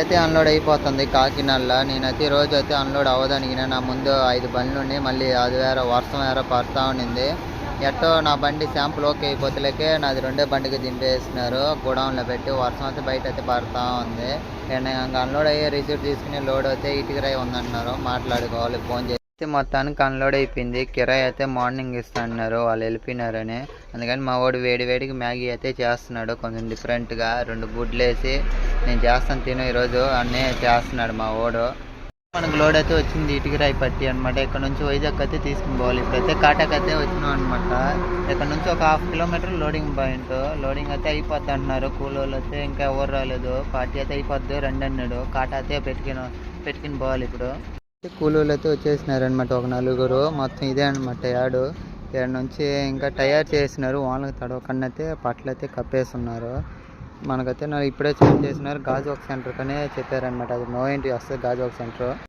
అయితే అన్లోడ్ అయిపోతుంది కాకినాడలో. నేనైతే ఈరోజు అయితే అన్లోడ్ అవ్వదనిగిన నా ముందు 5 బండ్లు ఉండి మళ్ళీ అది వేరే వర్షం వేరే పడతా ఉండింది. ఎట్టో నా బండి శాంపుల్ ఓకే అయిపోతలేకే నాది రెండో బండికి దింపేస్తున్నారు గోడౌన్లో పెట్టి. వర్షం అయితే బయట అయితే పడతా ఉంది. ఇంకా అన్లోడ్ అయ్యే రిసీప్ట్ తీసుకుని లోడ్ అయితే ఇటుకరాయి ఉందంటున్నారు. మాట్లాడుకోవాలి ఫోన్ చేసి. మొత్తానికి అన్లోడ్ అయిపోయింది. కిరాయి అయితే మార్నింగ్ ఇస్తున్నారు, వాళ్ళు వెళ్ళిపోయినారని. అందుకని మా వాడు వేడివేడికి మ్యాగీ అయితే చేస్తున్నాడు కొంచెం డిఫరెంట్గా. 2 గుడ్లు వేసి నేను చేస్తాను తిను ఈరోజు అన్నీ చేస్తున్నాడు మా వాడు. మనకు లోడ్ అయితే వచ్చింది ఇటుకరాయి పట్టి అనమాట. ఇక్కడ నుంచి వైజాగ్ అయితే తీసుకుని పోవాలి. ఇప్పుడైతే కాటాక్ అయితే వచ్చినాం అనమాట. ఇక్కడ నుంచి ఒక 1/2 కిలోమీటర్ లోడింగ్ పాయింట్. లోడింగ్ అయితే అయిపోద్ది అంటున్నారు. కూలోళ్ళు అయితే ఇంకా ఎవరు రాలేదు. పార్టీ అయితే అయిపోద్ది రండి అన్నాడు. కాటా అయితే పెట్టుకుని పోవాలి. ఇప్పుడు కూలోళ్ళు అయితే వచ్చేసినారనమాట ఒక 4. మొత్తం ఇదే అనమాట యాడ్ నుంచి ఇంకా తయారు చేసినారు. వాళ్ళకి తడవకుండా అయితే పట్లు అయితే కప్పేస్తున్నారు. మనకైతే ఇప్పుడే చేంజ్ చేసినారు. గాజువాక సెంటర్ కనే చెప్పారనమాట. అది నో ఎంట్రీ వస్తుంది గాజువాక సెంటర్.